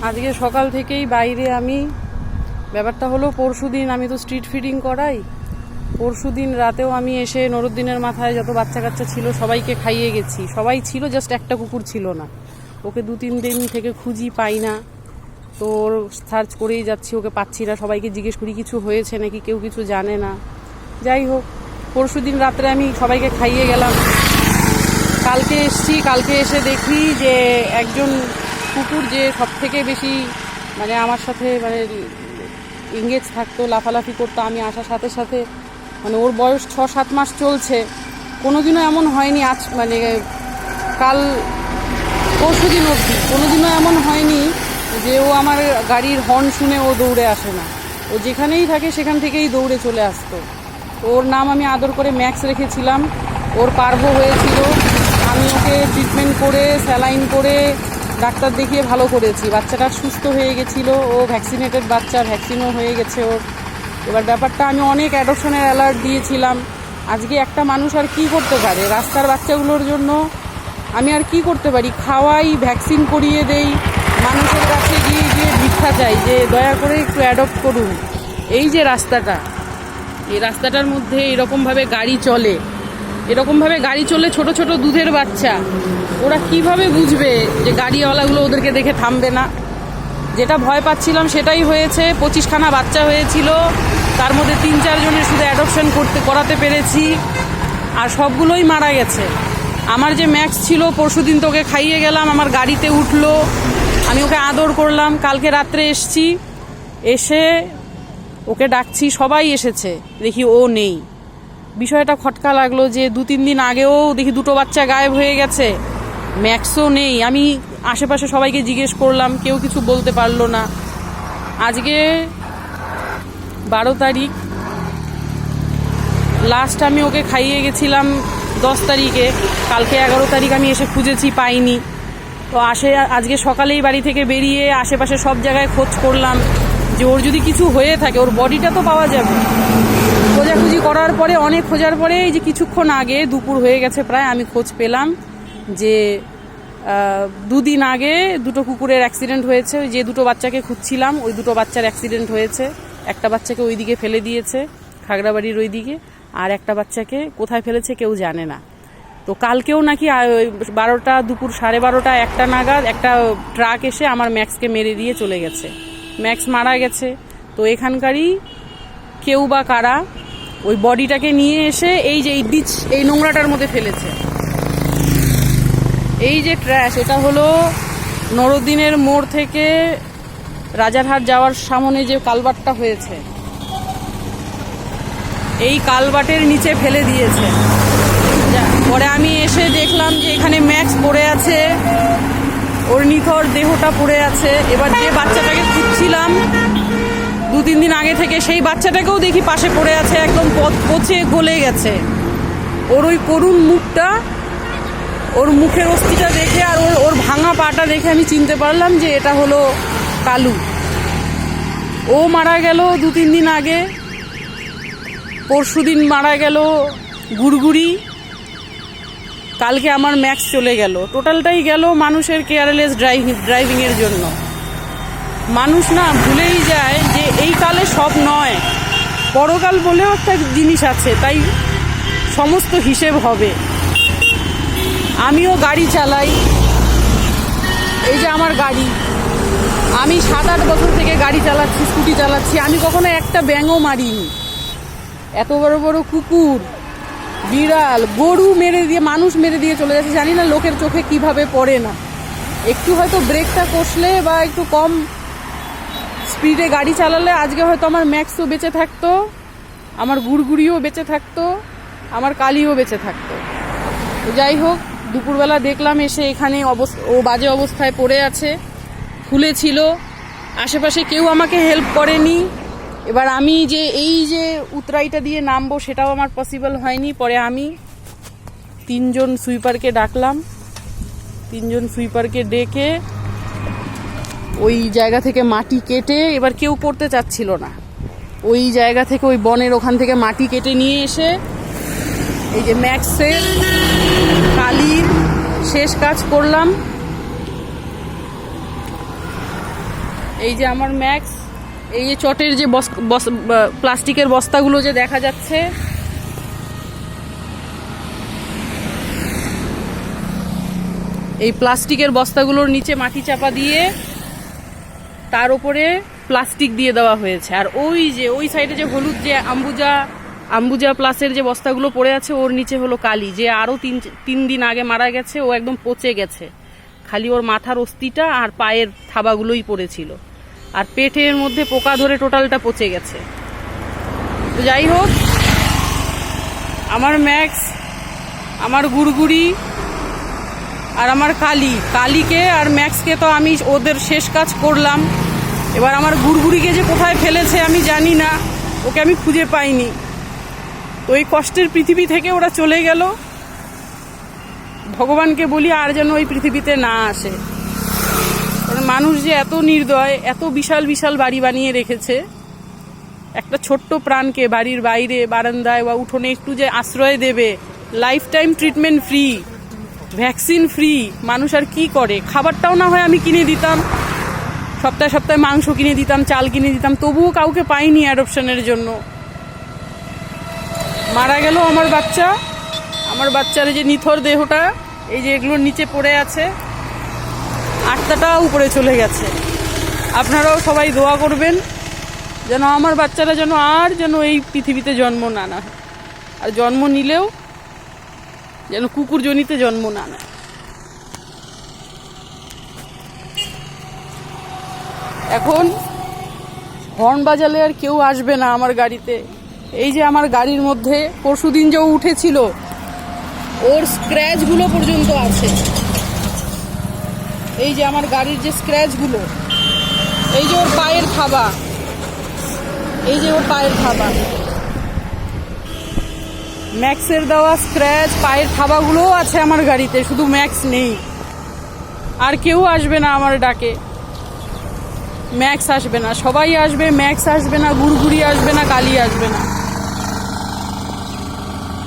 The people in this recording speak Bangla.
আজকে সকাল থেকেই বাইরে আমি, ব্যাপারটা হলো পরশুদিন আমি তো স্ট্রিট ফিডিং করাই, পরশুদিন রাতেও আমি এসে নুরুদ্দিনের মাথায় যত বাচ্চা কাচ্চা ছিল সবাইকে খাইয়ে গেছি। সবাই ছিল, জাস্ট একটা কুকুর ছিল না। ওকে 2-3 দিন থেকে খুঁজি, পাই না, তো সার্চ করেই যাচ্ছি, ওকে পাচ্ছি না। সবাইকে জিজ্ঞেস করি কিছু হয়েছে নাকি, কেউ কিছু জানে না। যাই হোক, পরশুদিন রাত্রে আমি সবাইকে খাইয়ে গেলাম। কালকে এসছি, কালকে এসে দেখি যে একজন কুকুর যে সব থেকে বেশি মানে আমার সাথে মানে এঙ্গেজ থাকতো, লাফালাফি করতো, আমি আসার সাথে সাথে মানে ওর বয়স 6-7 মাস চলছে, কোনোদিনও এমন হয়নি আজ মানে কাল পরশুদিন অবধি কোনোদিনও এমন হয়নি যে ও আমার গাড়ির হর্ন শুনে ও দৌড়ে আসে না। ও যেখানেই থাকে সেখান থেকেই দৌড়ে চলে আসতো। ওর নাম আমি আদর করে ম্যাক্স রেখেছিলাম। ওর পার্ভো হয়েছিল, আমি ওকে ট্রিটমেন্ট করে স্যালাইন করে ডাক্তার দেখিয়ে ভালো করেছি। বাচ্চাটা সুস্থ হয়ে গেছিলো, ও ভ্যাকসিনেটেড বাচ্চা, ভ্যাকসিনও হয়ে গেছে ওর। এবার ব্যাপারটা আমি অনেক অ্যাডপশনের অ্যালার্ট দিয়েছিলাম। আজকে একটা মানুষ আর কি করতে পারে? রাস্তার বাচ্চাগুলোর জন্য আমি আর কি করতে পারি? খাওয়াই, ভ্যাকসিন করিয়ে দেই, মানুষের কাছে গিয়ে গিয়ে ভিক্ষা চাই যে দয়া করে একটু অ্যাডপ্ট করুন। এই যে রাস্তাটা, এই রাস্তাটার মধ্যে এরকমভাবে গাড়ি চলে, এরকমভাবে গাড়ি চলে, ছোট ছোট দুধের বাচ্চা, ওরা কিভাবে বুঝবে যে গাড়িওয়ালাগুলো ওদেরকে দেখে থামবে না? যেটা ভয় পাচ্ছিলাম সেটাই হয়েছে। 25খানা বাচ্চা হয়েছিল, তার মধ্যে 3-4 জনের শুধু অ্যাডপশন করাতে পেরেছি, আর সবগুলোই মারা গেছে। আমার যে ম্যাক্স ছিল, পরশুদিন তোকে খাইয়ে গেলাম, আমার গাড়িতে উঠলো, আমি ওকে আদর করলাম। কালকে রাত্রে এসছি, এসে ওকে ডাকছি, সবাই এসেছে, দেখি ও নেই। বিষয়টা খটকা লাগলো যে 2-3 দিন আগেও দেখি 2টো বাচ্চা গায়েব হয়ে গেছে, ম্যাক্সও নেই। আমি আশেপাশে সবাইকে জিজ্ঞেস করলাম, কেউ কিছু বলতে পারলো না। আজকে 12 তারিখ, লাস্ট আমি ওকে খাইয়ে গেছিলাম 10 তারিখে। কালকে 11 তারিখ আমি এসে খুঁজেছি, পাইনি। তো আজকে সকালেই বাড়ি থেকে বেরিয়ে আশেপাশে সব জায়গায় খোঁজ করলাম যে ওর যদি কিছু হয়ে থাকে ওর বডিটা তো পাওয়া যাবে। খোঁজাখুঁজি করার পরে, অনেক খোঁজার পরে, এই যে কিছুক্ষণ আগে, দুপুর হয়ে গেছে প্রায়, আমি খোঁজ পেলাম যে 2 দিন আগে 2টো কুকুরের অ্যাক্সিডেন্ট হয়েছে। ওই যে 2টো বাচ্চাকে খুঁজছিলাম, ওই 2টো বাচ্চার অ্যাক্সিডেন্ট হয়েছে। একটা বাচ্চাকে ওইদিকে ফেলে দিয়েছে, খাগড়াবাড়ির ওইদিকে, আর একটা বাচ্চাকে কোথায় ফেলেছে কেউ জানে না। তো কালকেও নাকি 12টা, দুপুর 12:30, 1টা নাগাদ একটা ট্রাক এসে আমার ম্যাক্সকে মেরে দিয়ে চলে গেছে। ম্যাক্স মারা গেছে। তো এখানকারই কেউ বা কারা ওই বডিটাকে নিয়ে এসে এই যে এই নোংরাটার মধ্যে ফেলেছে। এই যে ট্র্যাশ, এটা হলো নুরুদ্দিনের মোড় থেকে রাজারহাট যাওয়ার সামনে যে কালভার্টটা হয়েছে, এই কালভার্টের নিচে ফেলে দিয়েছে। পরে আমি এসে দেখলাম যে এখানে ম্যাক্স পড়ে আছে, ওর নিথর দেহটা পড়ে আছে। এবার যে বাচ্চাটাকে খুঁজছিলাম 2-3 দিন আগে থেকে, সেই বাচ্চাটাকেও দেখি পাশে পড়ে আছে, একদম পচে গলে গেছে। ওর ওই করুণ মুখটা, ওর মুখের অস্থিটা দেখে আর ওর ভাঙা পাটা দেখে আমি চিনতে পারলাম যে এটা হলো কালু। ও মারা গেল 2-3 দিন আগে। পরশুদিন মারা গেল গুড়গুড়ি। কালকে আমার ম্যাক্স চলে গেল। টোটালটাই গেল মানুষের কেয়ারলেস ড্রাইভিংয়ের জন্য। মানুষ না ভুলেই যায় যে এই কালে সব নয়, পরকাল বলেও একটা জিনিস আছে, তাই সমস্ত হিসেব হবে। আমিও গাড়ি চালাই, এই যে আমার গাড়ি, আমি 7-8 বছর থেকে গাড়ি চালাচ্ছি, স্কুটি চালাচ্ছি, আমি কখনো একটা ব্যাঙও মারিনি। এত বড় বড় কুকুর, বিড়াল, গরু মেরে দিয়ে, মানুষ মেরে দিয়ে চলে যাচ্ছে, জানি না লোকের চোখে কিভাবে পড়ে না। একটু হয়তো ব্রেকটা কষলে বা একটু কম স্পিডে গাড়ি চালালে আজকে হয়তো আমার ম্যাক্সও বেঁচে থাকতো, আমার গুড়গুড়িও বেঁচে থাকতো, আমার কালিও বেঁচে থাকতো। তো যাই হোক, দুপুরবেলা দেখলাম এসে এখানে ও বাজে অবস্থায় পড়ে আছে, ফুলেছিল। আশেপাশে কেউ আমাকে হেল্প করেনি। এবার আমি যে এই যে উতরাইটা দিয়ে নামবো সেটাও আমার পসিবল হয়নি। পরে আমি 3 জন সুইপারকে ডাকলাম, 3 জন সুইপারকে ডেকে ওই জায়গা থেকে মাটি কেটে, এবার কেউ করতে চাচ্ছিল না, ওই জায়গা থেকে, ওই বনের ওখান থেকে মাটি কেটে নিয়ে এসে এই যে ম্যাক্সের, কালির শেষ কাজ করলাম। এই যে আমার ম্যাক্স, এই যে চটের যে প্লাস্টিকের বস্তাগুলো যে দেখা যাচ্ছে, এই প্লাস্টিকের বস্তাগুলোর নিচে মাটি চাপা দিয়ে তার উপরে প্লাস্টিক দিয়ে দেওয়া হয়েছে। আর ওই যে ওই সাইডে যে হলুদ যে আম্বুজা প্লাসের যে বস্তাগুলো পড়ে আছে, ওর নিচে হলো কালি, যে আরো তিন দিন আগে মারা গেছে। ও একদম পচে গেছে, খালি ওর মাথার অস্থিটা আর পায়ের থাবাগুলোই পড়েছিল, আর পেটের মধ্যে পোকা ধরে টোটালটা পচে গেছে। তো যাই হোক, আমার ম্যাক্স, আমার গুড়গুড়ি আর আমার কালীকে আর ম্যাক্সকে তো আমি ওদের শেষ কাজ করলাম। এবার আমার গুড়গুড়িকে যে কোথায় ফেলেছে আমি জানি না, ওকে আমি খুঁজে পাইনি। তো এই কষ্টের পৃথিবী থেকে ওরা চলে গেল। ভগবানকে বলি আর যেন ওই পৃথিবীতে না আসে। কারণ মানুষ যে এত নির্দয়, এত বিশাল বিশাল বাড়ি বানিয়ে রেখেছে, একটা ছোট্ট প্রাণকে বাড়ির বাইরে বারান্দায় বা উঠোনে একটু যে আশ্রয় দেবে, life time treatment free, vaccine free, মানুষ আর কি করে? খাবারটাও না হয় আমি কিনে দিতাম, সপ্তাহে সপ্তাহে মাংস কিনে দিতাম, চাল কিনে দিতাম, তবুও কাউকে পাইনি অ্যাডপশনের জন্য। মারা গেল আমার বাচ্চা, আমার বাচ্চার যে নিথর দেহটা, এই যে এগুলোর নিচে পড়ে আছে, আত্মাটাও উপরে চলে গেছে। আপনারাও সবাই দোয়া করবেন যেন আমার বাচ্চারা যেন এই পৃথিবীতে জন্ম না নেয়, আর জন্ম নিলেও যেন কুকুরজনিতে জন্ম না নেয়। এখন হর্ন বাজালে আর কেউ আসবে না আমার গাড়িতে। এই যে আমার গাড়ির মধ্যে পরশুদিন যে উঠেছিল, ওর স্ক্র্যাচগুলো পর্যন্ত আছে। এই যে আমার গাড়ির যে স্ক্র্যাচগুলো, এই যে ওর পায়ের থাবা, এই যে ওর পায়ের থাবা, ম্যাক্সের দেওয়া স্ক্র্যাচ পায়ের থাবাগুলোও আছে আমার গাড়িতে, শুধু ম্যাক্স নেই। আর কেউ আসবে না আমার ডাকে, ম্যাক্স আসবে না, সবাই আসবে, ম্যাক্স আসবে না, গুড়গুড়ি আসবে না, কালি আসবে না।